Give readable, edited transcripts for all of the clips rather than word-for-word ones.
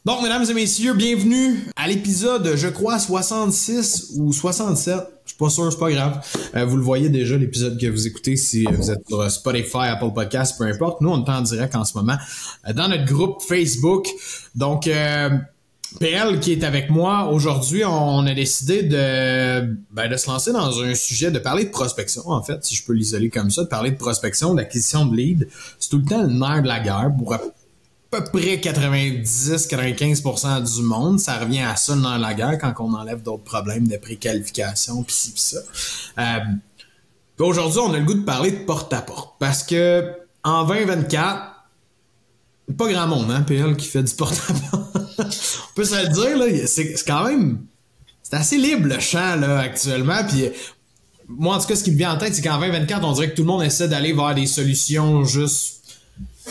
Donc, mesdames et messieurs, bienvenue à l'épisode, je crois, 66 ou 67. Je suis pas sûr, c'est pas grave. Vous le voyez déjà, l'épisode que vous écoutez, si vous êtes sur Spotify, Apple Podcasts, peu importe. Nous, on est en direct en ce moment dans notre groupe Facebook. Donc, PL qui est avec moi aujourd'hui, on a décidé de se lancer dans un sujet, de parler de prospection, en fait, si je peux l'isoler comme ça, de parler de prospection, d'acquisition de leads. C'est tout le temps le nerf de la guerre pour à peu près 90-95% du monde. Ça revient à ça dans la guerre quand on enlève d'autres problèmes de préqualification pis ci pis ça. Aujourd'hui, on a le goût de parler de porte-à-porte parce que en 2024, pas grand monde, hein, PL, qui fait du porte-à-porte. On peut se le dire, là, c'est quand même... C'est assez libre, le champ, là, actuellement, puis... Moi, en tout cas, ce qui me vient en tête, c'est qu'en 2024, on dirait que tout le monde essaie d'aller vers des solutions juste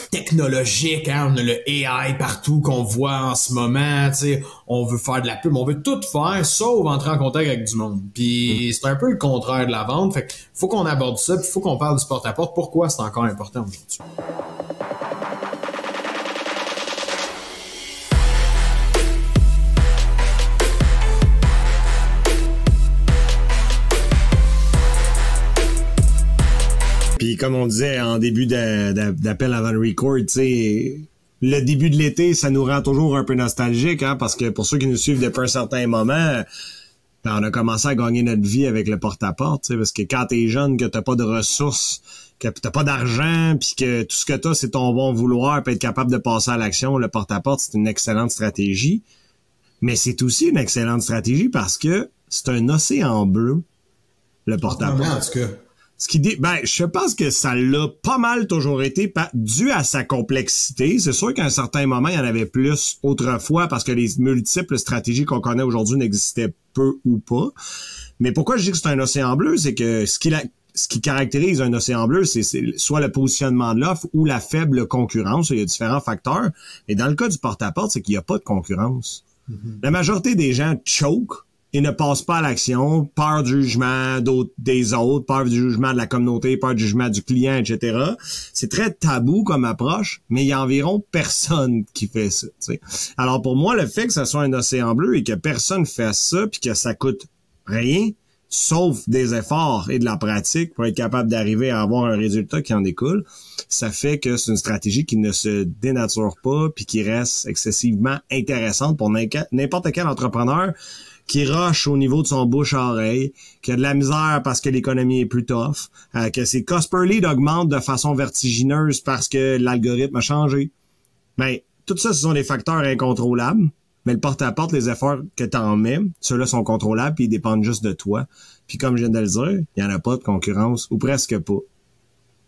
technologiques, hein. On a le AI partout qu'on voit en ce moment, tu sais, on veut faire de la pub, on veut tout faire, sauf entrer en contact avec du monde. Puis c'est un peu le contraire de la vente, fait que faut qu'on aborde ça, puis faut qu'on parle du porte-à-porte. Pourquoi c'est encore important aujourd'hui? Puis comme on disait en début d'appel avant le record, tu sais, le début de l'été, ça nous rend toujours un peu nostalgique, hein, parce que pour ceux qui nous suivent depuis un certain moment, ben, on a commencé à gagner notre vie avec le porte-à-porte, tu sais, parce que quand t'es jeune, que t'as pas de ressources, que t'as pas d'argent, puis que tout ce que t'as, c'est ton bon vouloir, puis être capable de passer à l'action, le porte-à-porte, c'est une excellente stratégie. Mais c'est aussi une excellente stratégie parce que c'est un océan bleu, le porte-à-porte. En tout cas. Je pense que ça l'a pas mal toujours été dû à sa complexité. C'est sûr qu'à un certain moment, il y en avait plus autrefois parce que les multiples stratégies qu'on connaît aujourd'hui n'existaient peu ou pas. Mais pourquoi je dis que c'est un océan bleu, c'est que ce qui caractérise un océan bleu, c'est soit le positionnement de l'offre ou la faible concurrence. Il y a différents facteurs. Mais dans le cas du porte-à-porte, c'est qu'il n'y a pas de concurrence. Mm-hmm. La majorité des gens choke et ne passent pas à l'action, peur du jugement des autres, peur du jugement de la communauté, peur du jugement du client, etc. C'est très tabou comme approche, mais il y a environ personne qui fait ça. T'sais. Alors pour moi, le fait que ça soit un océan bleu et que personne fasse ça, puis que ça coûte rien, sauf des efforts et de la pratique pour être capable d'arriver à avoir un résultat qui en découle, ça fait que c'est une stratégie qui ne se dénature pas puis qui reste excessivement intéressante pour n'importe quel entrepreneur qui rush au niveau de son bouche à oreille, qui a de la misère parce que l'économie est plus tough, que ses cost per lead augmentent de façon vertigineuse parce que l'algorithme a changé. Mais tout ça, ce sont des facteurs incontrôlables. Mais le porte-à-porte, les efforts que tu en mets, ceux-là sont contrôlables puis ils dépendent juste de toi. Puis comme je viens de le dire, il n'y en a pas de concurrence, ou presque pas.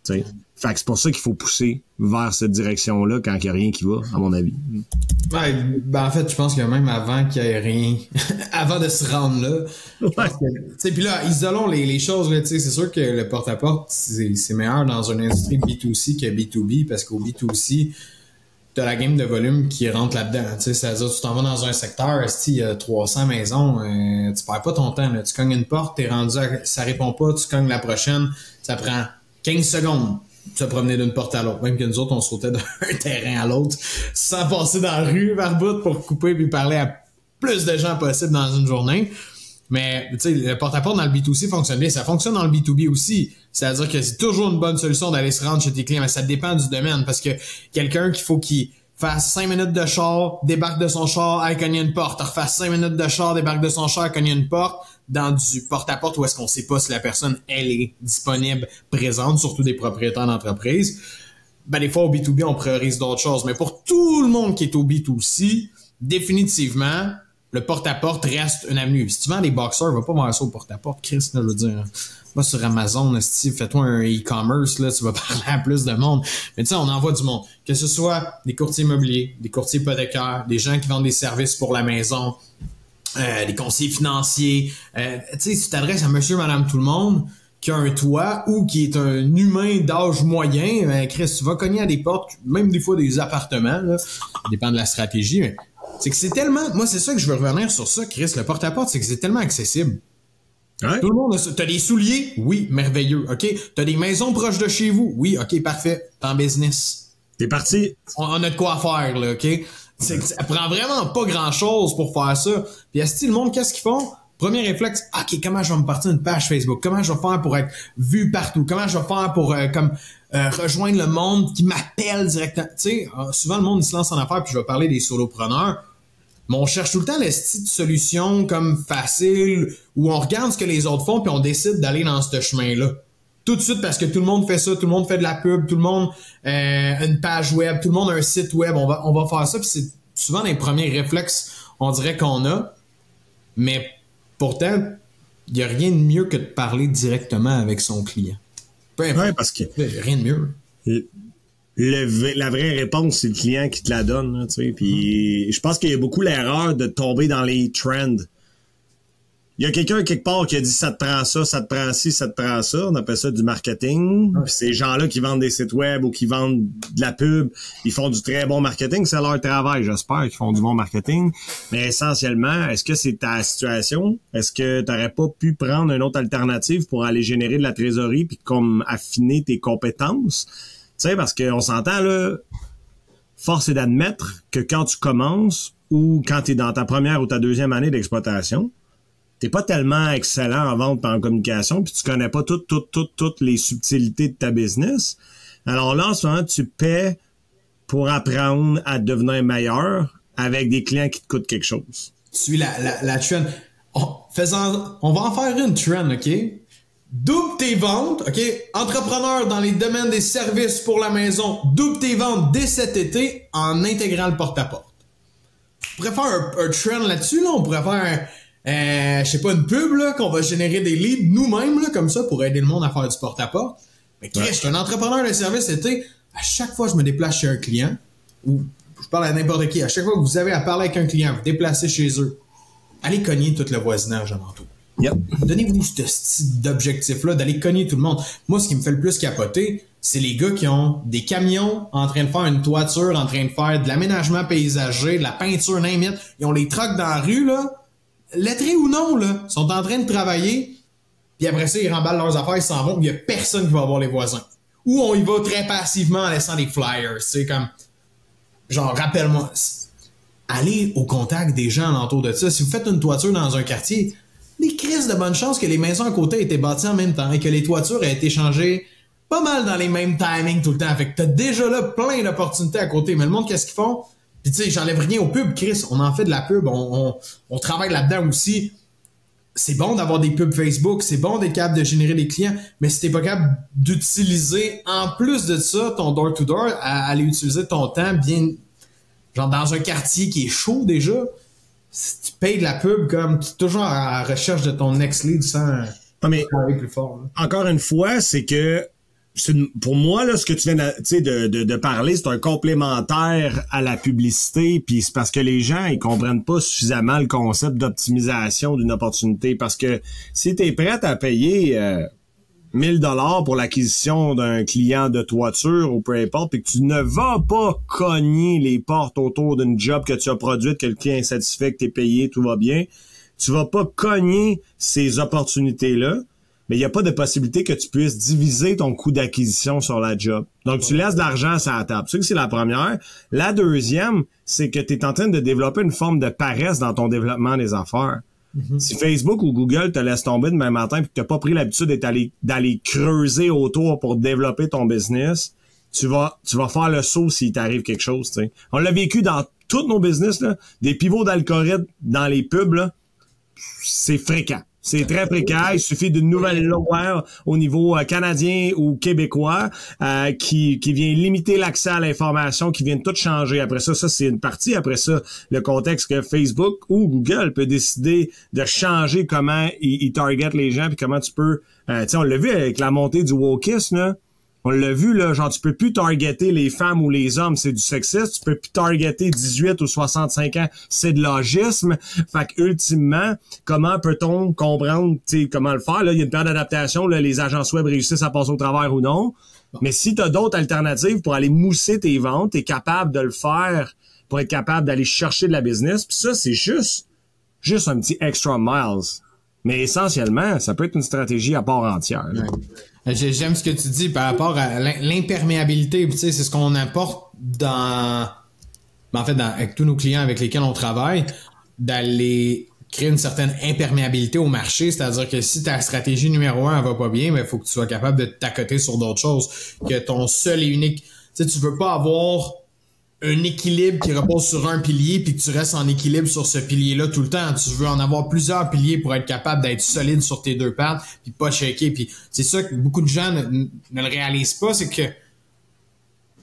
T'sais. Fait que c'est pour ça qu'il faut pousser vers cette direction-là quand il n'y a rien qui va, à mon avis. Ouais, ben en fait, je pense que même avant qu'il n'y ait rien, avant de se rendre là, puis là, isolons les choses, là, c'est sûr que le porte-à-porte, c'est meilleur dans une industrie B2C que B2B, parce qu'au B2C, t'as la game de volume qui rentre là-dedans. C'est-à-dire, tu t'en vas dans un secteur, il y a 300 maisons, tu perds pas ton temps. Là. Tu cognes une porte, t'es rendu ça répond pas, tu cognes la prochaine, ça prend 15 secondes de se promener d'une porte à l'autre. Même que nous autres, on sautait d'un terrain à l'autre sans passer dans la rue vers bout pour couper puis parler à plus de gens possible dans une journée. Mais tu sais, le porte-à-porte dans le B2C fonctionne bien. Ça fonctionne dans le B2B aussi. C'est-à-dire que c'est toujours une bonne solution d'aller se rendre chez tes clients, mais ça dépend du domaine. Parce que quelqu'un qu'il faut qu'il fasse 5 minutes de char, débarque de son char, aille cogner une porte, refasse 5 minutes de char, débarque de son char, cogner une porte, dans du porte-à-porte où est-ce qu'on sait pas si la personne, elle est disponible, présente, surtout des propriétaires d'entreprise. Ben, des fois, au B2B, on priorise d'autres choses. Mais pour tout le monde qui est au B2C, définitivement, le porte-à-porte reste une avenue. Si tu vends des boxeurs, va pas voir ça au porte-à-porte, Chris, là, je veux dire. Va sur Amazon, fais-toi un e-commerce, là, tu vas parler à plus de monde. Mais tu sais, on envoie du monde. Que ce soit des courtiers immobiliers, des courtiers hypothécaires, des gens qui vendent des services pour la maison, des conseillers financiers. Tu sais, si tu t'adresses à monsieur, madame, tout le monde, qui a un toit ou qui est un humain d'âge moyen, ben, Chris, tu vas cogner à des portes, même des fois des appartements, là. Ça dépend de la stratégie, mais c'est que c'est tellement... Moi, c'est ça que je veux revenir sur ça, Chris. Le porte-à-porte, c'est que c'est tellement accessible. Ouais. Tout le monde a ça. T'as des souliers? Oui, merveilleux. OK. T'as des maisons proches de chez vous? Oui, OK, parfait. T'es en business. T'es parti. On a de quoi faire, là, OK? Ça prend vraiment pas grand-chose pour faire ça. Puis est-ce que le monde, qu'est-ce qu'ils font? Premier réflexe, OK, comment je vais me partir une page Facebook? Comment je vais faire pour être vu partout? Comment je vais faire pour rejoindre le monde qui m'appelle directement? Tu sais, souvent le monde il se lance en affaires, puis je vais parler des solopreneurs. Mais on cherche tout le temps les petites solutions comme facile, où on regarde ce que les autres font, puis on décide d'aller dans ce chemin-là. Tout de suite parce que tout le monde fait ça, tout le monde fait de la pub, tout le monde a une page web, tout le monde a un site web, on va faire ça, puis c'est souvent les premiers réflexes, on dirait qu'on a, mais pourtant, il n'y a rien de mieux que de parler directement avec son client. Peu importe, ouais, parce que rien de mieux. La vraie réponse, c'est le client qui te la donne, là, tu sais. Puis je pense qu'il y a beaucoup l'erreur de tomber dans les trends. Il y a quelqu'un quelque part qui a dit ça te prend ça, ça te prend ci, ça te prend ça. On appelle ça du marketing. Puis ces gens-là qui vendent des sites web ou qui vendent de la pub, ils font du très bon marketing. C'est leur travail, j'espère qu'ils font du bon marketing. Mais essentiellement, est-ce que c'est ta situation? Est-ce que tu n'aurais pas pu prendre une autre alternative pour aller générer de la trésorerie puis comme affiner tes compétences? Tu sais, parce qu'on s'entend, là, force est d'admettre que quand tu commences ou quand tu es dans ta première ou ta deuxième année d'exploitation, t'es pas tellement excellent en vente et en communication, puis tu connais pas toutes les subtilités de ta business. Alors là, en ce moment, tu paies pour apprendre à devenir meilleur avec des clients qui te coûtent quelque chose. Tu suis la trend. On va en faire une trend, OK? Double tes ventes, OK? Entrepreneur dans les domaines des services pour la maison, double tes ventes dès cet été en intégrant le porte-à-porte. On pourrait faire un trend là-dessus, là. On pourrait faire je sais pas, une pub, là, qu'on va générer des leads nous-mêmes, là, comme ça, pour aider le monde à faire du porte-à-porte. Mais Chris, je suis un entrepreneur de service été. À chaque fois que je me déplace chez un client, ou je parle à n'importe qui, à chaque fois que vous avez à parler avec un client, vous déplacez chez eux, allez cogner tout le voisinage alentour. Yep. Donnez-vous ce style d'objectif-là, d'aller cogner tout le monde. Moi, ce qui me fait le plus capoter, c'est les gars qui ont des camions en train de faire une toiture, en train de faire de l'aménagement paysager, de la peinture, n'importe. Ils ont les trucks dans la rue, là. Lettrés ou non, là, sont en train de travailler, puis après ça, ils remballent leurs affaires, ils s'en vont, il y a personne qui va voir les voisins. Ou on y va très passivement en laissant des flyers, tu sais, comme, genre, rappelle-moi, allez au contact des gens alentour de ça. Si vous faites une toiture dans un quartier, les crises de bonne chance que les maisons à côté aient été bâties en même temps et que les toitures aient été changées pas mal dans les mêmes timings tout le temps. Fait que t'as déjà là plein d'opportunités à côté. Mais le monde, qu'est-ce qu'ils font? Puis tu sais, j'enlève rien aux pubs, Chris, on en fait de la pub, on travaille là-dedans aussi. C'est bon d'avoir des pubs Facebook, c'est bon d'être capable de générer des clients, mais si t'es pas capable d'utiliser, en plus de ça, ton door-to-door, à aller utiliser ton temps bien, genre dans un quartier qui est chaud déjà, si tu payes de la pub comme toujours à la recherche de ton next lead sans travailler plus fort. Là. Encore une fois, c'est que pour moi, là, ce que tu viens de parler, c'est un complémentaire à la publicité, puis c'est parce que les gens, ils comprennent pas suffisamment le concept d'optimisation d'une opportunité, parce que si tu es prête à payer 1 000 $ pour l'acquisition d'un client de toiture ou peu importe, puis que tu ne vas pas cogner les portes autour d'une job que tu as produite, que le client est satisfait, que tu es payé, tout va bien, tu vas pas cogner ces opportunités-là, mais il n'y a pas de possibilité que tu puisses diviser ton coût d'acquisition sur la job. Donc, tu laisses de l'argent sur la table. C'est la première. La deuxième, c'est que tu es en train de développer une forme de paresse dans ton développement des affaires. Mm-hmm. Si Facebook ou Google te laisse tomber demain matin et que tu n'as pas pris l'habitude d'aller creuser autour pour développer ton business, tu vas faire le saut s'il t'arrive quelque chose. T'sais. On l'a vécu dans tous nos business, là, des pivots d'algorithmes dans les pubs, là, c'est fréquent. C'est très précaire. Il suffit d'une nouvelle loi au niveau canadien ou québécois qui vient limiter l'accès à l'information, qui vient tout changer. Après ça, c'est une partie. Après ça, le contexte que Facebook ou Google peut décider de changer comment ils targetent les gens puis comment tu peux... on l'a vu avec la montée du wokisme, là. On l'a vu, là, genre, tu peux plus targeter les femmes ou les hommes, c'est du sexisme. Tu peux plus targeter 18 ou 65 ans, c'est de l'agisme. Fait que, ultimement, comment peut-on comprendre, tu sais, comment le faire? Là, il y a une période d'adaptation, là, les agences web réussissent à passer au travers ou non. Mais si tu as d'autres alternatives pour aller mousser tes ventes, tu es capable de le faire pour être capable d'aller chercher de la business. Puis ça, c'est juste un petit extra miles. Mais essentiellement, ça peut être une stratégie à part entière. Ouais. J'aime ce que tu dis par rapport à l'imperméabilité. Tu sais, c'est ce qu'on apporte dans ben en fait, avec tous nos clients avec lesquels on travaille, d'aller créer une certaine imperméabilité au marché, c'est-à-dire que si ta stratégie numéro 1 elle va pas bien, ben il faut que tu sois capable de t'accoter sur d'autres choses, que ton seul et unique, tu sais, tu veux pas avoir un équilibre qui repose sur un pilier puis que tu restes en équilibre sur ce pilier-là tout le temps. Tu veux en avoir plusieurs piliers pour être capable d'être solide sur tes deux pattes puis pas shaker. Puis c'est ça que beaucoup de gens ne le réalisent pas, c'est que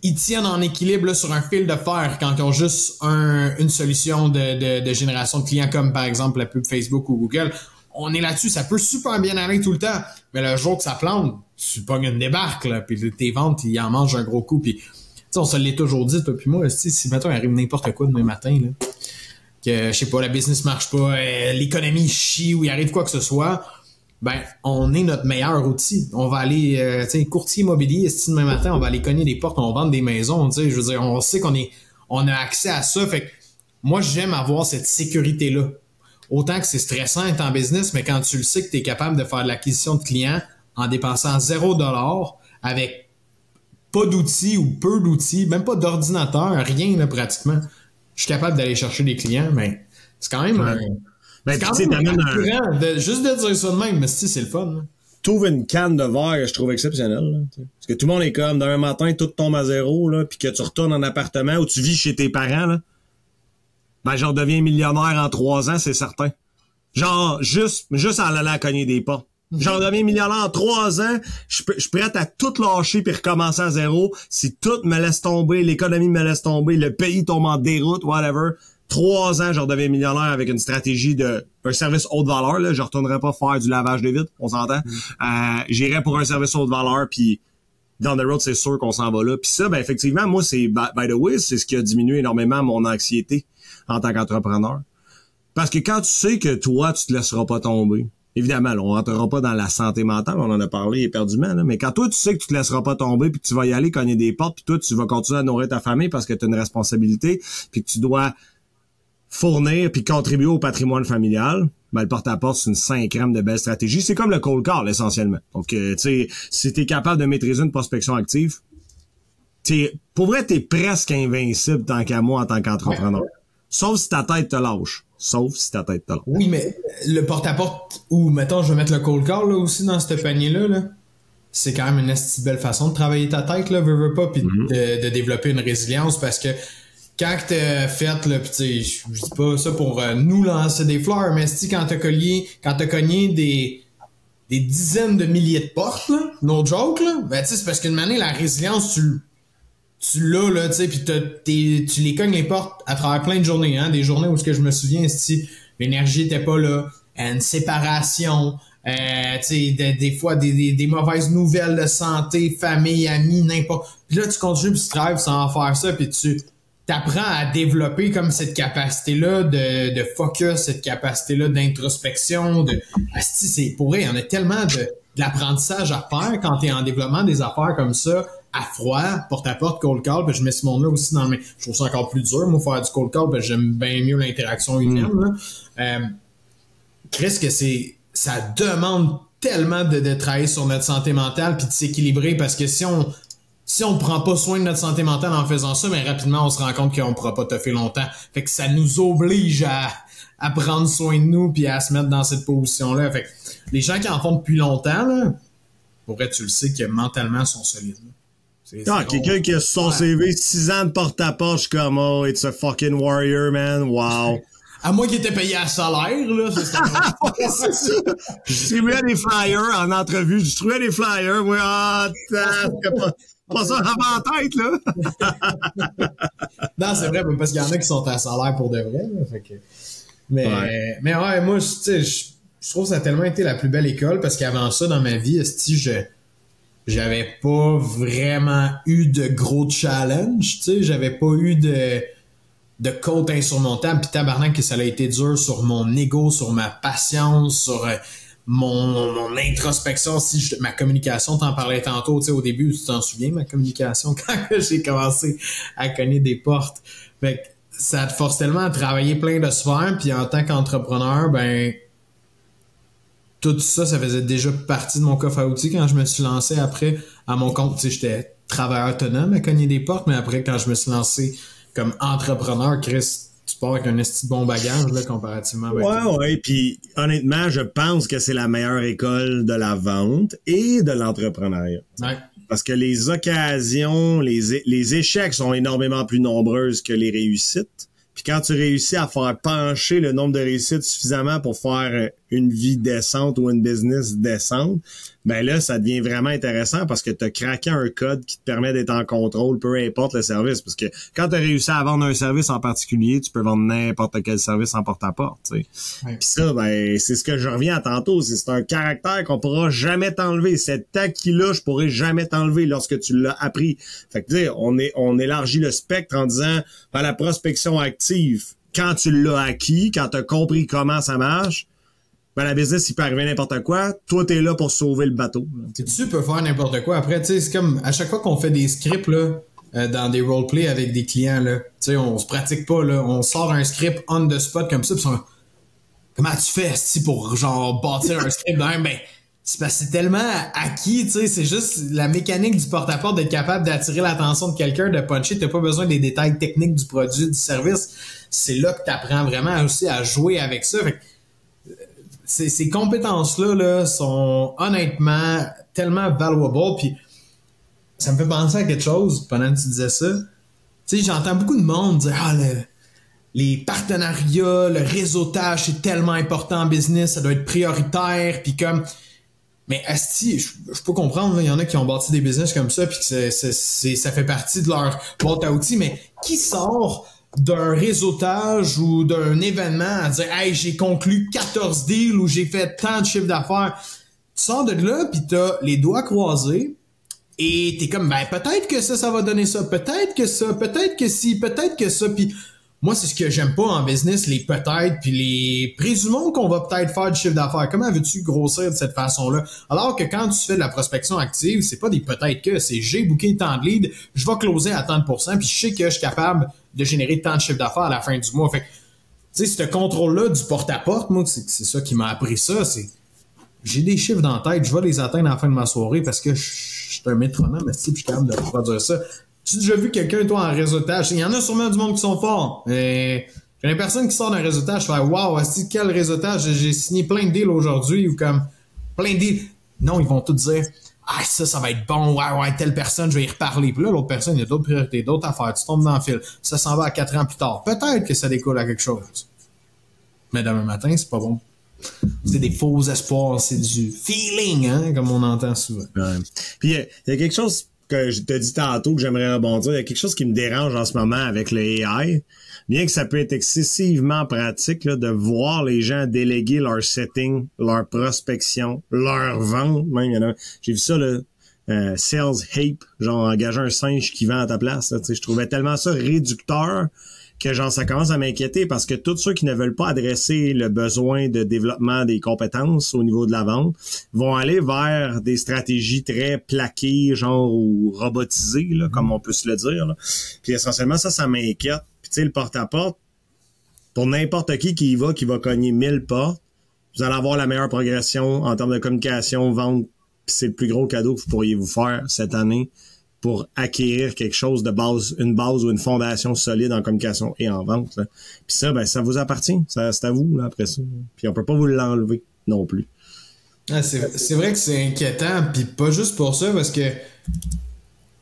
ils tiennent en équilibre là, sur un fil de fer quand ils ont juste une solution de génération de clients comme par exemple la pub Facebook ou Google. On est là-dessus, ça peut super bien aller tout le temps, mais le jour que ça plante, tu pognes une débarque, là, puis tes ventes, ils en mangent un gros coup. Puis on se l'est toujours dit, toi puis moi, si maintenant il arrive n'importe quoi demain matin, là, que je sais pas, la business marche pas, l'économie chie ou il arrive quoi que ce soit, ben on est notre meilleur outil. On va aller, courtier immobilier, demain matin, on va aller cogner des portes, on va vendre des maisons, je veux dire, on sait on a accès à ça. Fait que moi, j'aime avoir cette sécurité-là. Autant que c'est stressant d'être en business, mais quand tu le sais que tu es capable de faire de l'acquisition de clients en dépensant $0 avec pas d'outils ou peu d'outils, même pas d'ordinateur, rien là, pratiquement. Je suis capable d'aller chercher des clients, mais c'est quand même juste de dire ça de même, mais c'est le fun. Hein. T'ouvres une canne de verre que je trouve exceptionnelle. Là, parce que tout le monde est comme, demain matin, tout tombe à zéro, là, puis que tu retournes en appartement ou tu vis chez tes parents, là, ben genre deviens millionnaire en 3 ans, c'est certain. Genre, juste en allant cogner des portes. Genre, deviens millionnaire en 3 ans, je suis prêt à tout lâcher puis recommencer à zéro. Si tout me laisse tomber, l'économie me laisse tomber, le pays tombe en déroute, whatever. 3 ans, je redeviens millionnaire avec une stratégie de un service haute valeur. Là, je retournerai pas faire du lavage de vitres, on s'entend. J'irai pour un service haute valeur, puis down the road, c'est sûr qu'on s'en va là. Puis ça, ben effectivement, moi, c'est by the way, c'est ce qui a diminué énormément mon anxiété en tant qu'entrepreneur. Parce que quand tu sais que toi, tu te laisseras pas tomber, évidemment, là, on rentrera pas dans la santé mentale, on en a parlé éperdument, là, mais quand toi, tu sais que tu te laisseras pas tomber, puis que tu vas y aller cogner des portes, puis toi, tu vas continuer à nourrir ta famille parce que tu as une responsabilité, puis que tu dois fournir puis contribuer au patrimoine familial, ben, le porte-à-porte, c'est une 5 crème de belles stratégies. C'est comme le cold call, essentiellement. Donc, tu sais, si t'es capable de maîtriser une prospection active, pour vrai, t'es presque invincible tant qu'à moi en tant qu'entrepreneur. Ouais. Sauf si ta tête te lâche. Oui, mais le porte-à-porte, ou mettons, je vais mettre le cold call là, aussi dans ce panier-là, là, c'est quand même une esti belle façon de travailler ta tête, là, veux pas, puis de développer une résilience, parce que quand t'as fait, là, pis je dis pas ça pour nous lancer des fleurs, mais quand t'as cogné des dizaines de milliers de portes, là, no joke, là, ben c'est parce qu'une année, la résilience, tu l'as, là, tu sais, pis tu les cognes les portes à travers plein de journées, hein, des journées où ce que je me souviens, l'énergie était pas là, une séparation, tu sais, des fois des mauvaises nouvelles de santé, famille, amis, n'importe. Puis là, tu continues pis tu travailles sans faire ça, pis tu t'apprends à développer comme cette capacité-là de focus, cette capacité-là d'introspection, c'est pour vrai, il y en a tellement de l'apprentissage à faire quand t'es en développement des affaires comme ça, à froid, porte-à-porte, cold call, puis je mets ce monde-là aussi dans je trouve ça encore plus dur, moi, faire du cold call, puis j'aime bien mieux l'interaction humaine, là. Chris, que ça demande tellement de travailler sur notre santé mentale puis de s'équilibrer, parce que si on prend pas soin de notre santé mentale en faisant ça, mais rapidement, on se rend compte qu'on pourra pas toffer longtemps. Fait que ça nous oblige à prendre soin de nous puis à se mettre dans cette position-là. Fait que les gens qui en font depuis longtemps, là, pour vrai, tu le sais que mentalement, ils sont solides. Quelqu'un qui a sur son CV 6 ans de porte-à-porte, je suis comme, oh, it's a fucking warrior, man. Wow. À moi qui était payé à salaire, là, c'est ça. Je distribuais des flyers en entrevue. Je distribuais des flyers. Moi, pas ça avant en tête, là. Non, c'est vrai, parce qu'il y en a qui sont à salaire pour de vrai, là. Fait que... Mais ouais, moi, tu sais, je trouve que ça a tellement été la plus belle école, parce qu'avant ça, dans ma vie, j'avais pas vraiment eu de gros challenge, tu sais, j'avais pas eu de côte insurmontable, puis tabarnak que ça a été dur sur mon ego, sur ma patience, sur mon introspection, ma communication, t'en parlais tantôt, tu sais, au début, tu t'en souviens, ma communication, quand j'ai commencé à cogner des portes. Fait que ça te force tellement à travailler plein de sphères, puis en tant qu'entrepreneur, ben tout ça, ça faisait déjà partie de mon coffre à outils quand je me suis lancé après à mon compte. Tu sais, j'étais travailleur autonome à cogner des portes, mais après, quand je me suis lancé comme entrepreneur, Chris, tu pars avec un esti bon bagage, là, comparativement avec Ouais, puis honnêtement, je pense que c'est la meilleure école de la vente et de l'entrepreneuriat. Ouais. Parce que les occasions, les échecs sont énormément plus nombreuses que les réussites. Puis quand tu réussis à faire pencher le nombre de réussites suffisamment pour faire une vie décente ou une business décente, ben là, ça devient vraiment intéressant parce que tu as craqué un code qui te permet d'être en contrôle, peu importe le service. Parce que quand tu as réussi à vendre un service en particulier, tu peux vendre n'importe quel service en porte-à-porte. Tu sais. Ouais. Puis ça, ben, c'est ce que je reviens à tantôt. C'est un caractère qu'on pourra jamais t'enlever. Cet acquis-là, je pourrai jamais t'enlever lorsque tu l'as appris. Fait que, tu sais, on élargit le spectre en disant, ben, la prospection active, quand tu l'as acquis, quand tu as compris comment ça marche, ben la business, il peut arriver n'importe quoi. Toi, t'es là pour sauver le bateau. Tu peux faire n'importe quoi. Après, tu sais, c'est comme à chaque fois qu'on fait des scripts là, dans des roleplays avec des clients, là, tu sais, on se pratique pas, là. On sort un script on the spot comme ça, pis comment tu fais pour genre bâtir un script d'un? Ben, c'est parce que c'est tellement acquis, tu sais, c'est juste la mécanique du porte-à-porte d'être capable d'attirer l'attention de quelqu'un, de puncher. T'as pas besoin des détails techniques du produit, du service. C'est là que t'apprends vraiment aussi à jouer avec ça. Fait que, ces compétences-là là, sont honnêtement tellement valuable. Puis ça me fait penser à quelque chose pendant que tu disais ça. Tu sais, j'entends beaucoup de monde dire les partenariats, le réseautage, c'est tellement important en business, ça doit être prioritaire. Puis comme, mais asti, je peux comprendre, il y en a qui ont bâti des business comme ça, puis que ça fait partie de leur boîte à outils. Mais qui sort d'un réseautage ou d'un événement à dire « Hey, j'ai conclu 14 deals ou j'ai fait tant de chiffre d'affaires. » Tu sors de là, puis t'as les doigts croisés et t'es comme « Ben, peut-être que ça va donner ça. Peut-être que ça. Peut-être que si. Peut-être que ça. » Puis moi, c'est ce que j'aime pas en business, les peut-être, puis les présumons qu'on va peut-être faire du chiffre d'affaires. Comment veux-tu grossir de cette façon-là? Alors que quand tu fais de la prospection active, c'est pas des peut-être que, c'est j'ai booké tant de leads, je vais closer à tant de pourcents, puis je sais que je suis capable de générer tant de chiffre d'affaires à la fin du mois. Fait que, tu sais, ce contrôle-là du porte-à-porte, moi, c'est ça qui m'a appris ça, c'est j'ai des chiffres dans la tête, je vais les atteindre à la fin de ma soirée parce que je suis un métronome, mais si je suis capable de produire ça. Tu as déjà vu quelqu'un, toi, en réseautage? Il y en a sûrement du monde qui sont forts. Mais j'ai une personne qui sort d'un réseautage, je fais wow, quel réseautage? J'ai signé plein de deals aujourd'hui ou comme plein de deals. Non, ils vont tous dire ah, ça va être bon, ouais, telle personne, je vais y reparler. Puis là, l'autre personne, il y a d'autres priorités, d'autres affaires. Tu tombes dans le fil. Ça s'en va à 4 ans plus tard. Peut-être que ça découle à quelque chose. Mais demain matin, c'est pas bon. C'est des faux espoirs, c'est du feeling, hein, comme on entend souvent. Ouais. Puis il y a quelque chose que je te dis tantôt que j'aimerais rebondir. Il y a quelque chose qui me dérange en ce moment avec le AI. Bien que ça peut être excessivement pratique là, de voir les gens déléguer leur setting, leur prospection, leur vente. Même, j'ai vu ça, là, sales ape, genre engager un singe qui vend à ta place. Là, je trouvais tellement ça réducteur que genre ça commence à m'inquiéter parce que tous ceux qui ne veulent pas adresser le besoin de développement des compétences au niveau de la vente vont aller vers des stratégies très plaquées, genre ou robotisées, là, comme on peut se le dire. Là. Puis essentiellement, ça m'inquiète. Puis tu sais, le porte-à-porte, pour n'importe qui y va, qui va cogner 1000 portes, vous allez avoir la meilleure progression en termes de communication, vente, puis c'est le plus gros cadeau que vous pourriez vous faire cette année pour acquérir quelque chose de base, une base ou une fondation solide en communication et en vente. Là. Puis ça, ben, ça vous appartient. C'est à vous, là, après ça. Puis on peut pas vous l'enlever non plus. Ah, c'est vrai que c'est inquiétant, puis pas juste pour ça, parce que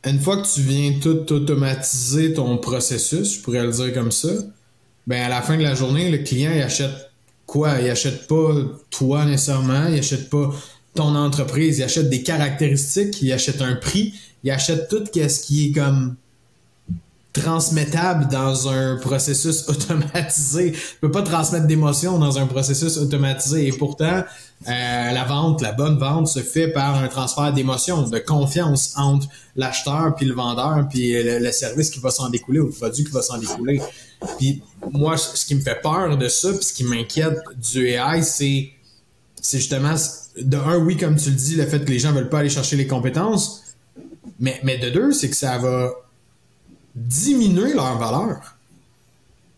une fois que tu viens tout automatiser ton processus, je pourrais le dire comme ça, ben à la fin de la journée, le client, il achète quoi? Il achète pas toi nécessairement, il achète pas ton entreprise, il achète des caractéristiques, il achète un prix, il achète tout ce qui est comme transmettable dans un processus automatisé. Tu peux pas transmettre d'émotions dans un processus automatisé. Et pourtant, la vente, la bonne vente se fait par un transfert d'émotions, de confiance entre l'acheteur puis le vendeur puis le service qui va s'en découler ou le produit qui va s'en découler. Puis moi, ce qui me fait peur de ça puis ce qui m'inquiète du AI, c'est justement, de un, oui, comme tu le dis, le fait que les gens veulent pas aller chercher les compétences, mais de deux, c'est que ça va diminuer leur valeur.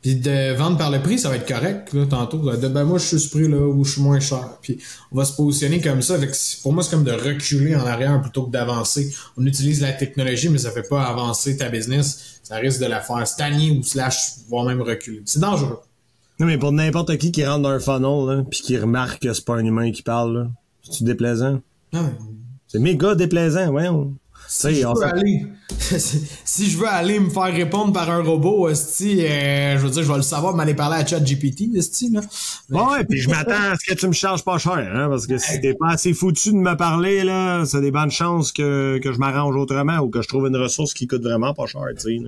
Puis de vendre par le prix, ça va être correct, là, tantôt. Ben moi, je suis ce prix-là ou je suis moins cher. Puis on va se positionner comme ça. Pour moi, c'est comme de reculer en arrière plutôt que d'avancer. On utilise la technologie, mais ça fait pas avancer ta business. Ça risque de la faire stagner ou voire même reculer. C'est dangereux. Non, mais pour n'importe qui rentre dans un funnel, là, puis qui remarque que c'est pas un humain qui parle, là, c'est-tu déplaisant? Ah, c'est méga déplaisant, voyons. Si je veux aller me faire répondre par un robot, je veux dire, je vais le savoir, m'aller parler à ChatGPT, là. Ouais, puis je m'attends à ce que tu me charges pas cher, hein, parce que si t'es pas assez foutu de me parler, là, c'est des bonnes chances que je m'arrange autrement ou que je trouve une ressource qui coûte vraiment pas cher, tu sais.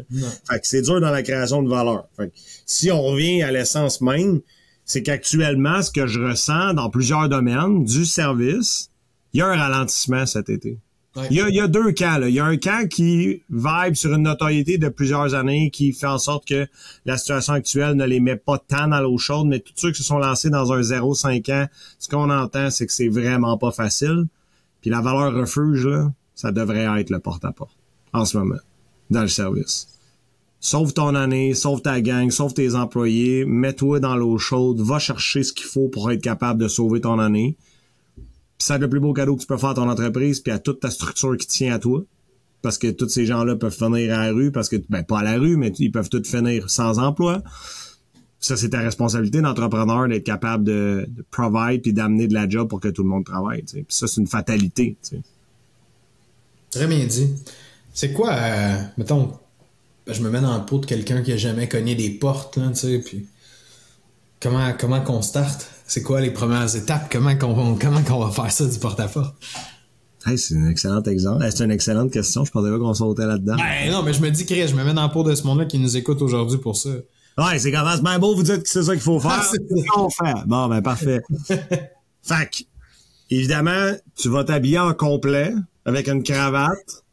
Fait que c'est dur dans la création de valeur. Fait que si on revient à l'essence même, c'est qu'actuellement, ce que je ressens dans plusieurs domaines du service, il y a un ralentissement cet été. Ouais. Il y a deux camps, là. Il y a un camp qui vibe sur une notoriété de plusieurs années, qui fait en sorte que la situation actuelle ne les met pas tant dans l'eau chaude, mais tous ceux qui se sont lancés dans un 0-5 ans, ce qu'on entend, c'est que c'est vraiment pas facile. Puis la valeur refuge, là, ça devrait être le porte-à-porte en ce moment, dans le service. Sauve ton année, sauve ta gang, sauve tes employés, mets-toi dans l'eau chaude, va chercher ce qu'il faut pour être capable de sauver ton année. C'est le plus beau cadeau que tu peux faire à ton entreprise puis à toute ta structure qui tient à toi. Parce que tous ces gens-là peuvent finir à la rue, parce que, pas à la rue, mais ils peuvent tous finir sans emploi. Ça, c'est ta responsabilité d'entrepreneur d'être capable de provide puis d'amener de la job pour que tout le monde travaille. T'sais. Puis ça, c'est une fatalité. T'sais. Très bien dit. C'est quoi, mettons, je me mets dans le pot de quelqu'un qui a jamais cogné des portes, là, tu sais, puis comment qu'on starte? C'est quoi les premières étapes? Comment qu'on va faire ça du porte-à-porte? Hey, c'est un excellent exemple. C'est une excellente question. Je pensais pas qu'on sautait là-dedans. Ben non, mais je me dis, Chris, je me mets dans le pot de ce monde-là qui nous écoute aujourd'hui pour ça. Ouais, c'est quand même bien beau vous dites que c'est ça qu'il faut faire. C'est ça qu'on fait. Bon, ben parfait. Fait que, évidemment, tu vas t'habiller en complet avec une cravate,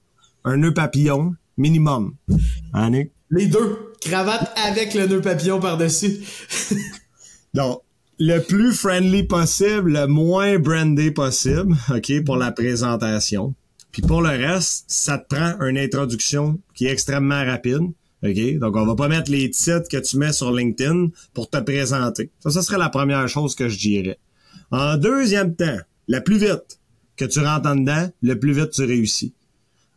un nœud papillon, minimum. Hein, Nick? Les deux. Cravate avec le nœud papillon par-dessus. Donc, le plus friendly possible, le moins brandé possible, OK, pour la présentation. Puis pour le reste, ça te prend une introduction qui est extrêmement rapide, OK? Donc, on va pas mettre les titres que tu mets sur LinkedIn pour te présenter. Ça serait la première chose que je dirais. En deuxième temps, le plus vite que tu rentres en dedans, le plus vite tu réussis.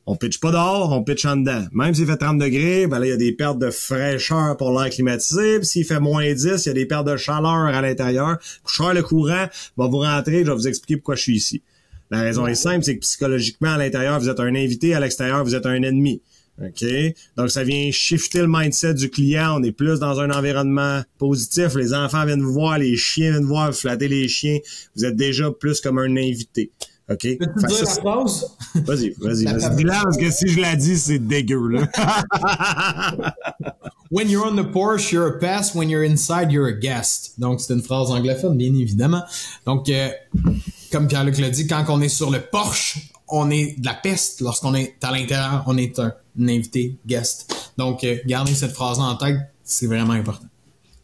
On pitch pas dehors, on pitch en dedans. Même s'il fait 30 degrés, ben là, il y a des pertes de fraîcheur pour l'air climatisé. Puis s'il fait moins 10, il y a des pertes de chaleur à l'intérieur. Pour cher le courant, va vous rentrer, je vais vous expliquer pourquoi je suis ici. La raison est simple, c'est que psychologiquement, à l'intérieur, vous êtes un invité, à l'extérieur, vous êtes un ennemi. OK? Donc, ça vient shifter le mindset du client. On est plus dans un environnement positif. Les enfants viennent vous voir, les chiens viennent vous voir, vous flattez les chiens. Vous êtes déjà plus comme un invité. OK? Peux-tu dire la phrase? Vas-y. Dis-la, parce que si je la dis, c'est dégueu, là. When you're on the porch, you're a pest. When you're inside, you're a guest. Donc, c'est une phrase anglophone, bien évidemment. Donc, comme Pierre-Luc l'a dit, quand on est sur le porche, on est de la peste. Lorsqu'on est à l'intérieur, on est un invité, guest. Donc, gardez cette phrase-là en tête, c'est vraiment important.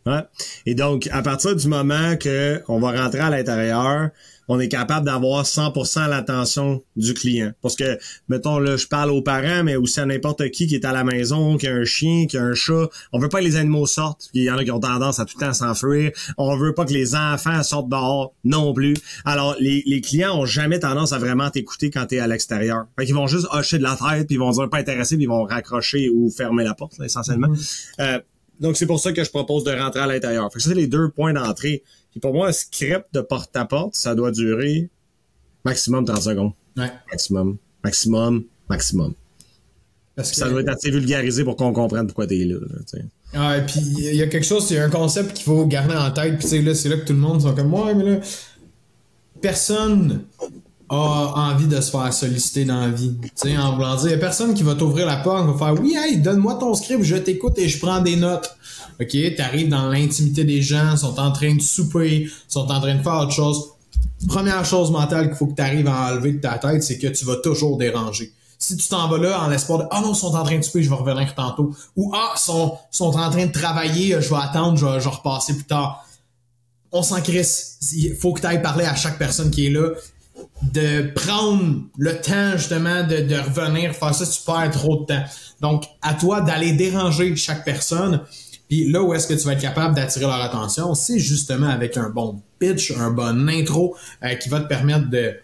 Ouais. Et donc, à partir du moment que on va rentrer à l'intérieur, on est capable d'avoir 100% l'attention du client. Parce que, mettons, là, je parle aux parents, mais aussi à n'importe qui est à la maison, qui a un chien, qui a un chat. On veut pas que les animaux sortent. Il y en a qui ont tendance à tout le temps s'enfuir. On veut pas que les enfants sortent dehors non plus. Alors, les clients ont jamais tendance à vraiment t'écouter quand t'es à l'extérieur. Fait qu'ils vont juste hocher de la tête, puis ils vont dire pas intéressés, puis ils vont raccrocher ou fermer la porte, là, essentiellement. Donc, c'est pour ça que je propose de rentrer à l'intérieur. Fait que ça, c'est les 2 points d'entrée. Puis pour moi, un script de porte-à-porte, ça doit durer maximum 30 secondes. Ouais. Maximum. Parce que ça doit être assez vulgarisé pour qu'on comprenne pourquoi t'es là. Et puis il y a quelque chose, c'est un concept qu'il faut garder en tête. Puis là, c'est là que tout le monde sont comme moi, mais là, personne a envie de se faire solliciter dans la vie. Tu sais, en voulant dire, il y a personne qui va t'ouvrir la porte, va faire oui, hey, donne-moi ton script, je t'écoute et je prends des notes. OK, t'arrives dans l'intimité des gens, sont en train de souper, sont en train de faire autre chose. Première chose mentale qu'il faut que tu arrives à enlever de ta tête, c'est que tu vas toujours déranger. Si tu t'en vas là en l'espoir de « Ah non, ils sont en train de souper, je vais revenir tantôt. » ou « Ah, sont en train de travailler, je vais attendre, je vais repasser plus tard. » On s'en crisse. Il faut que tu ailles parler à chaque personne qui est là, de prendre le temps justement de revenir faire ça si tu perds trop de temps. Donc, à toi d'aller déranger chaque personne. Puis là où est-ce que tu vas être capable d'attirer leur attention, c'est justement avec un bon pitch, un bon intro qui va te permettre de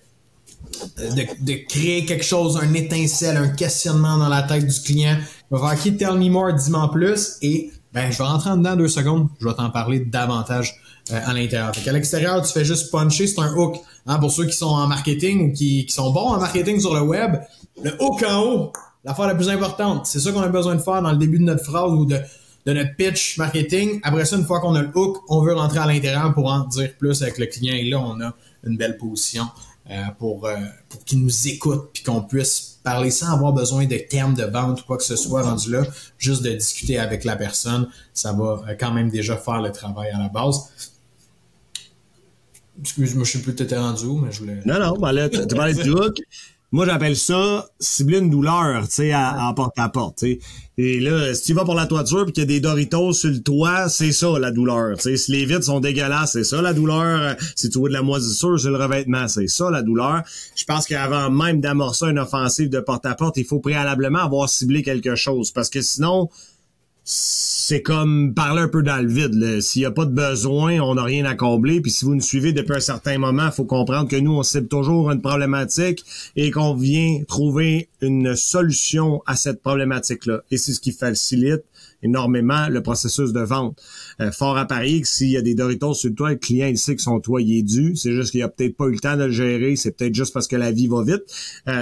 créer quelque chose, un étincelle, un questionnement dans la tête du client. Il va faire qui tell me more, dis-moi plus, et ben je vais rentrer en dedans 2 secondes, je vais t'en parler davantage à l'intérieur. Fait qu'à l'extérieur, tu fais juste puncher, c'est un hook. Hein, pour ceux qui sont en marketing ou qui sont bons en marketing sur le web, le hook en haut, l'affaire la plus importante, c'est ça qu'on a besoin de faire dans le début de notre phrase ou de notre pitch marketing. Après ça, une fois qu'on a le hook, on veut rentrer à l'intérieur pour en dire plus avec le client, et là, on a une belle position pour qu'il nous écoute puis qu'on puisse parler sans avoir besoin de termes de vente ou quoi que ce soit rendu là, juste de discuter avec la personne, ça va quand même déjà faire le travail à la base. Excuse-moi, je sais plus t'étais rendu où, mais je voulais... Non, ben là, tu parlais de hook. Moi, j'appelle ça cibler une douleur, tu sais, en porte-à-porte, tu sais. Et là, si tu vas pour la toiture pis qu'il y a des Doritos sur le toit, c'est ça, la douleur, tu sais. Si les vitres sont dégueulasses, c'est ça, la douleur. Si tu vois de la moisissure sur le revêtement, c'est ça, la douleur. Je pense qu'avant même d'amorcer une offensive de porte-à-porte, il faut préalablement avoir ciblé quelque chose. Parce que sinon, c'est comme parler un peu dans le vide, là. S'il n'y a pas de besoin, on n'a rien à combler. Puis si vous nous suivez depuis un certain moment, il faut comprendre que nous, on cible toujours une problématique et qu'on vient trouver une solution à cette problématique-là. Et c'est ce qui facilite énormément le processus de vente. Fort à parier que s'il y a des Doritos sur le toit, le client il sait que son toit il est dû. C'est juste qu'il a peut-être pas eu le temps de le gérer. C'est peut-être juste parce que la vie va vite.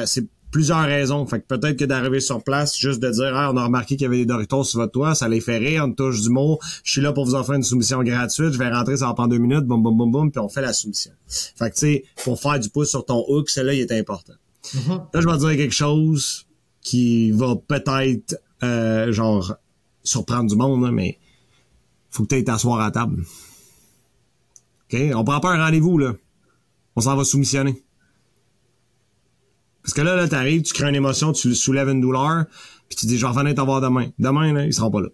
C'est plusieurs raisons. Fait que peut-être que d'arriver sur place, juste de dire on a remarqué qu'il y avait des Doritos sur votre toit, ça les fait rire, on touche du mot, je suis là pour vous offrir une soumission gratuite, je vais rentrer, ça va prendre 2 minutes, boum, boum, boum, boum, puis on fait la soumission. Fait que tu sais, pour faire du pouce sur ton hook, celui-là, il est important. Mm-hmm. Là, je vais te dire quelque chose qui va peut-être genre surprendre du monde, hein, mais faut que tu ailles t'asseoir à la table. OK? On prend pas un rendez-vous, là. On s'en va soumissionner. Parce que là, t'arrives, tu crées une émotion, tu soulèves une douleur, puis tu dis, je vais revenir t'en voir demain. Demain, là, ils seront pas là.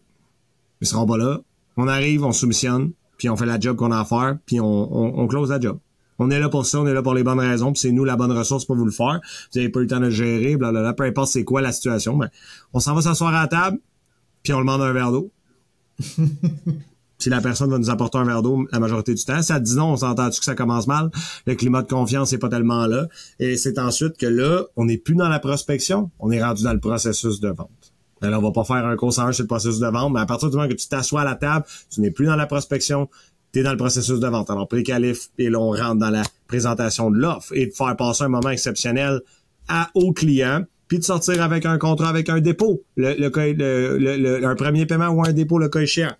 Ils seront pas là. On arrive, on soumissionne, puis on fait la job qu'on a à faire, puis on close la job. On est là pour ça, on est là pour les bonnes raisons, puis c'est nous la bonne ressource pour vous le faire. Vous avez pas eu le temps de le gérer, blablabla, peu importe c'est quoi la situation, ben, on s'en va s'asseoir à la table, puis on demande un verre d'eau. Si la personne va nous apporter un verre d'eau la majorité du temps. Si elle dit non, on s'entend-tu que ça commence mal? Le climat de confiance n'est pas tellement là. Et c'est ensuite que là, on n'est plus dans la prospection, on est rendu dans le processus de vente. Alors, on va pas faire un cours 101 sur le processus de vente, mais à partir du moment que tu t'assois à la table, tu n'es plus dans la prospection, tu es dans le processus de vente. Alors, pré-qualif, et là, on rentre dans la présentation de l'offre et de faire passer un moment exceptionnel au client, puis de sortir avec un contrat, avec un dépôt, un premier paiement ou un dépôt, le cas échéant.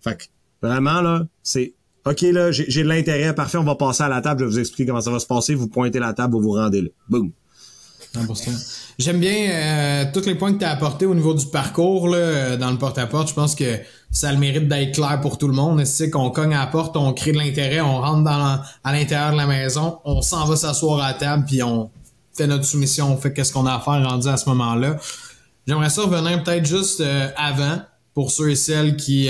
Fait que, vraiment, là, c'est OK, là, j'ai de l'intérêt, parfait, on va passer à la table, je vais vous expliquer comment ça va se passer, vous pointez la table, vous vous rendez là. Boum. J'aime bien tous les points que tu as apportés au niveau du parcours là, dans le porte-à-porte. Je pense que ça a le mérite d'être clair pour tout le monde. C'est qu'on cogne à la porte, on crée de l'intérêt, on rentre à l'intérieur de la maison, on s'en va s'asseoir à la table, puis on fait notre soumission, on fait qu'est-ce qu'on a à faire rendu à ce moment-là. J'aimerais ça revenir peut-être juste avant, pour ceux et celles qui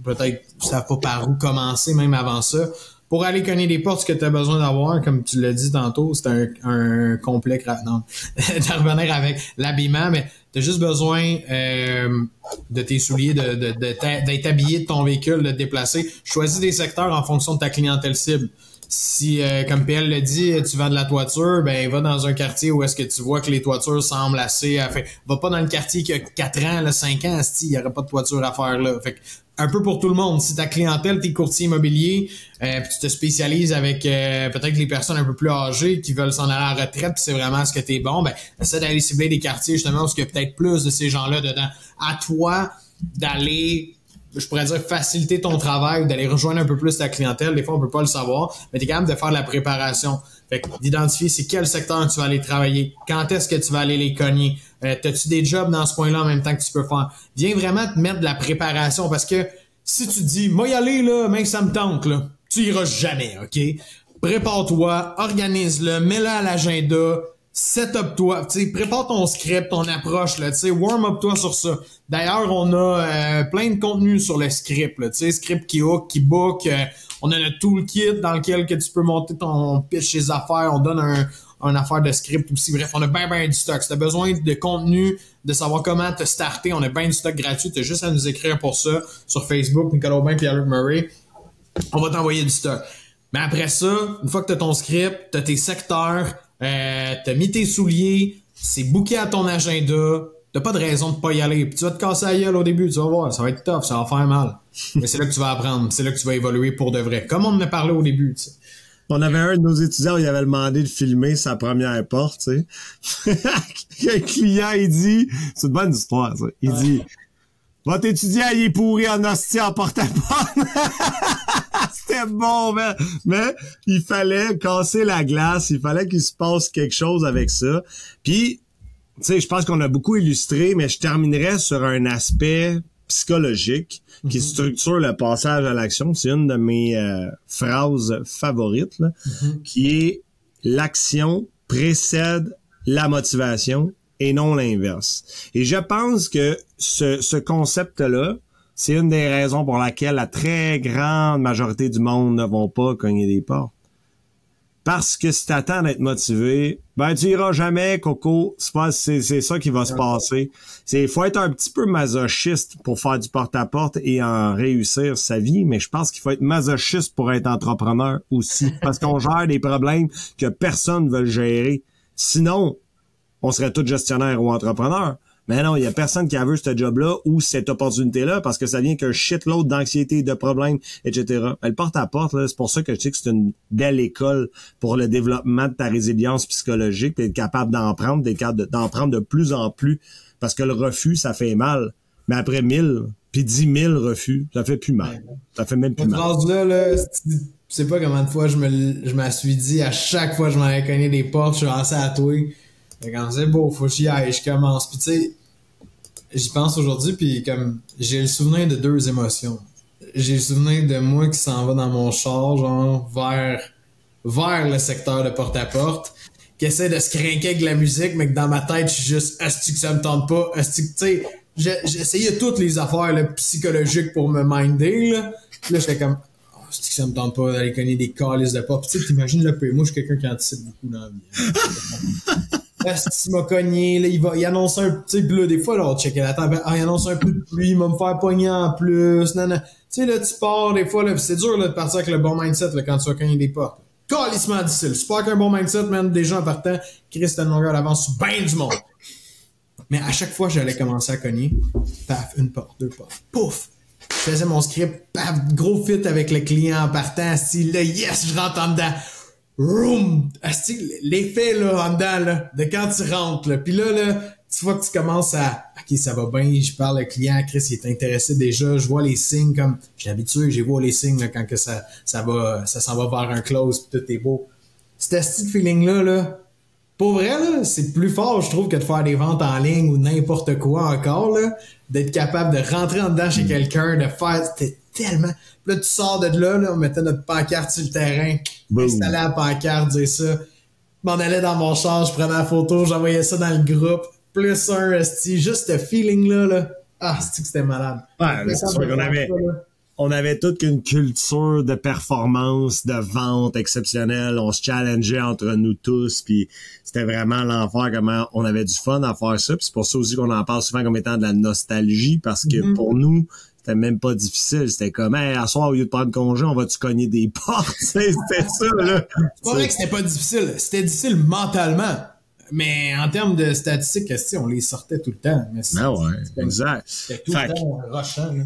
peut-être savent pas par où commencer, même avant ça. Pour aller cogner des portes, ce que tu as besoin d'avoir, comme tu l'as dit tantôt, c'est un complet... Non, de revenir avec l'habillement, mais tu as juste besoin de tes souliers, d'être habillé de ton véhicule, de te déplacer. Choisis des secteurs en fonction de ta clientèle cible. Si, comme PL le dit, tu vends de la toiture, ben va dans un quartier où est-ce que tu vois que les toitures semblent assez... va pas dans le quartier qui a 4 ans, là, 5 ans, il n'y aurait pas de toiture à faire là. Fait que, un peu pour tout le monde. Si ta clientèle, t'es courtier immobilier, puis tu te spécialises avec peut-être les personnes un peu plus âgées qui veulent s'en aller à la retraite, puis c'est vraiment ce que t'es bon, ben essaie d'aller cibler des quartiers justement où il y a peut-être plus de ces gens-là dedans. À toi d'aller, je pourrais dire, faciliter ton travail, d'aller rejoindre un peu plus ta clientèle. Des fois, on peut pas le savoir, mais t'es capable de faire la préparation. Fait que d'identifier c'est quel secteur tu vas aller travailler, quand est-ce que tu vas aller les cogner, t'as-tu des jobs dans ce coin-là en même temps que tu peux faire. Viens vraiment te mettre de la préparation parce que si tu te dis, moi y aller là, même ça me tente, là, tu iras jamais, OK? Prépare-toi, organise-le, mets-le à l'agenda, set-up-toi, tu sais, prépare ton script, ton approche, là, tu sais, warm-up-toi sur ça. D'ailleurs, on a plein de contenu sur le script, là, tu sais, script qui hook, qui book, on a notre toolkit dans lequel que tu peux monter ton pitch, tes affaires, on donne une affaire de script aussi. Bref, on a ben du stock. Si t'as besoin de contenu, de savoir comment te starter, on a ben du stock gratuit. T'as juste à nous écrire pour ça sur Facebook, Nicolas Aubin et Pierre-Luc Murray. On va t'envoyer du stock. Mais après ça, une fois que t'as ton script, t'as tes secteurs, t'as mis tes souliers, c'est booké à ton agenda, t'as pas de raison de pas y aller. Puis tu vas te casser la gueule au début, tu vas voir, ça va être tough, ça va faire mal. Mais c'est là que tu vas apprendre, c'est là que tu vas évoluer pour de vrai. Comme on en a parlé au début, tu sais. On avait un de nos étudiants, il avait demandé de filmer sa première porte, tu sais. Un client, il dit, c'est une bonne histoire, ça. Il dit, votre étudiant, il est pourri en hostie en porte-à-porte. C'était bon, mais il fallait casser la glace, il fallait qu'il se passe quelque chose avec ça. Puis, tu sais, je pense qu'on a beaucoup illustré, mais je terminerai sur un aspect psychologique qui structure le passage à l'action. C'est une de mes phrases favorites, là, qui est l'action précède la motivation et non l'inverse. Et je pense que ce concept-là, c'est une des raisons pour laquelle la très grande majorité du monde ne vont pas cogner des portes. Parce que si t'attends d'être motivé, ben tu iras jamais, Coco. C'est ça qui va se passer. Faut être un petit peu masochiste pour faire du porte-à-porte et en réussir sa vie, mais je pense qu'il faut être masochiste pour être entrepreneur aussi. Parce qu'on gère des problèmes que personne ne veut gérer. Sinon, on serait tous gestionnaires ou entrepreneurs. Mais non, il y a personne qui a vu ce job-là ou cette opportunité-là parce que ça vient qu'un shitload d'anxiété, de problèmes, etc. Mais le porte-à-porte, là, c'est pour ça que je dis que c'est une belle école pour le développement de ta résilience psychologique, puis être capable d'en prendre, d'en prendre de plus en plus. Parce que le refus, ça fait mal. Mais après 1000, puis 10 000 refus, ça fait plus mal. Ça fait même plus mal. Là, tu sais pas combien de fois je me suis dit, à chaque fois que je m'en avais cogné des portes, je suis lancé à toi. Fait quand c'est beau, faut que j'y aille, je commence. Puis tu sais, j'y pense aujourd'hui, puis comme j'ai le souvenir de deux émotions. J'ai le souvenir de moi qui s'en va dans mon char, genre vers le secteur de porte-à-porte, qui essaie de se crinquer avec la musique, mais que dans ma tête, je suis juste asti que ça me tente pas, asti que, tu sais, j'essayais toutes les affaires là, psychologiques pour me minder, là. Puis là, j'étais comme, asti que ça me tente pas d'aller cogner des calices de porte. Puis tu sais, t'imagines le peu. Moi, je suis quelqu'un qui anticipe beaucoup dans la vie. Asti m'a cogné, là, il annonce un petit bleu. Des fois, là, on checkait la table. Ah, il annonce un peu de pluie, il va me faire pogner en plus. Non. Tu sais, là, tu pars, des fois, là, c'est dur, là, de partir avec le bon mindset, là, quand tu vas cogner des portes. Calissement difficile. Tu pars avec un bon mindset, man, des gens en partant, Chris, t'as une longueur d'avance sur ben du monde. Mais à chaque fois, j'allais commencer à cogner. Paf, une porte, deux portes. Pouf! Je faisais mon script, paf, gros fit avec le client en partant, asti, là, yes, je rentre en dedans. Room! Asti, l'effet, là, en dedans, là, de quand tu rentres, là. Puis là, tu vois que tu commences à, OK, ça va bien, je parle au client, Chris, il est intéressé déjà, je vois les signes comme, j'ai habitué, je vois les signes, là, quand que ça s'en va vers un close, pis tout est beau. Cet asti de feeling-là, là, pour vrai, là, c'est plus fort, je trouve, que de faire des ventes en ligne ou n'importe quoi encore, là, d'être capable de rentrer en dedans chez quelqu'un, de faire, c'était tellement... Puis là, tu sors de là, on mettait notre pancarte sur le terrain, installait la pancarte, dire ça, m'en allais dans mon char, je prenais la photo, j'envoyais ça dans le groupe, plus un, esti, juste ce feeling-là, là, ah, c'est que c'était malade. Ouais, c'est sûr qu'on avait toute une culture de performance, de vente exceptionnelle. On se challengeait entre nous tous, puis c'était vraiment l'enfer comment on avait du fun à faire ça. Puis c'est pour ça aussi qu'on en parle souvent comme étant de la nostalgie, parce que pour nous, c'était même pas difficile. C'était comme, hey, à soir, au lieu de prendre congé, on va-tu cogner des portes? C'était ça, là. C'est pas vrai que c'était pas difficile. C'était difficile mentalement. Mais en termes de statistiques, on les sortait tout le temps. Mais exact. C'était tout le temps rushant, là.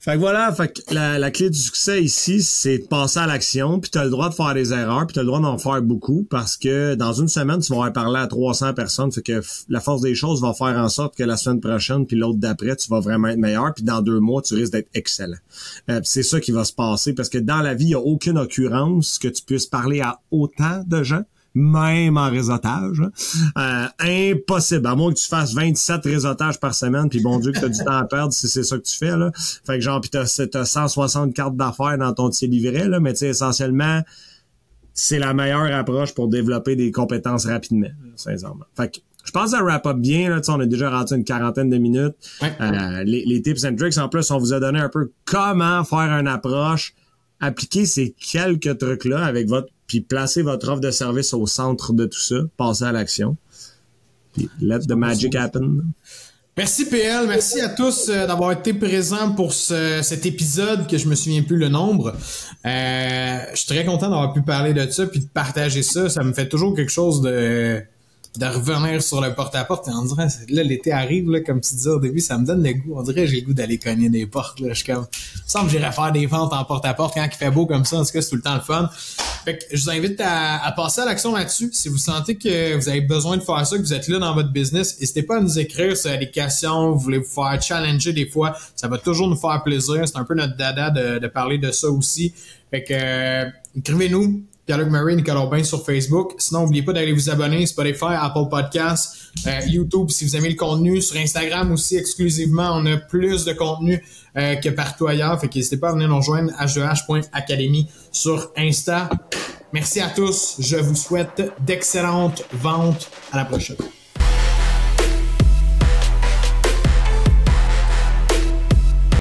Fait que voilà, la clé du succès ici, c'est de passer à l'action, puis t'as le droit de faire des erreurs, puis t'as le droit d'en faire beaucoup, parce que dans une semaine, tu vas avoir parlé à 300 personnes, fait que la force des choses va faire en sorte que la semaine prochaine, puis l'autre d'après, tu vas vraiment être meilleur, puis dans 2 mois, tu risques d'être excellent. C'est ça qui va se passer, parce que dans la vie, il n'y a aucune occurrence que tu puisses parler à autant de gens, même en réseautage. Impossible. À moins que tu fasses 27 réseautages par semaine, puis bon Dieu que tu as du temps à perdre si c'est ça que tu fais, là. Fait que genre, puis t'as 160 cartes d'affaires dans ton petit livret, là, mais tu sais, essentiellement, c'est la meilleure approche pour développer des compétences rapidement, sincèrement. Fait que je pense à wrap up bien, là, on a déjà rendu une 40aine de minutes. Les tips and tricks, en plus, on vous a donné un peu comment faire une approche, appliquer ces quelques trucs-là avec votre puis placez votre offre de service au centre de tout ça, passez à l'action, puis let the magic happen. Merci PL, merci à tous d'avoir été présents pour cet épisode que je me souviens plus le nombre. Je suis très content d'avoir pu parler de ça puis de partager ça. Ça me fait toujours quelque chose de revenir sur le porte-à-porte. On dirait, là, l'été arrive, là, comme tu disais au début, ça me donne le goût. On dirait que j'ai le goût d'aller cogner des portes, là. Je suis comme, il me semble que j'irais faire des ventes en porte-à-porte quand il fait beau comme ça. En tout cas, c'est tout le temps le fun. Fait que je vous invite à passer à l'action là-dessus. Si vous sentez que vous avez besoin de faire ça, que vous êtes là dans votre business, n'hésitez pas à nous écrire si vous avez des questions, vous voulez vous faire challenger des fois. Ça va toujours nous faire plaisir. C'est un peu notre dada de parler de ça aussi. Fait que, écrivez-nous. Pierre-Luc Murray, Nicolas Aubin sur Facebook. Sinon, n'oubliez pas d'aller vous abonner Spotify, Apple Podcasts, YouTube si vous aimez le contenu. Sur Instagram aussi, exclusivement, on a plus de contenu que partout ailleurs. Fait qu'hésitez pas à venir nous rejoindre h2h.academy sur Insta. Merci à tous. Je vous souhaite d'excellentes ventes. À la prochaine.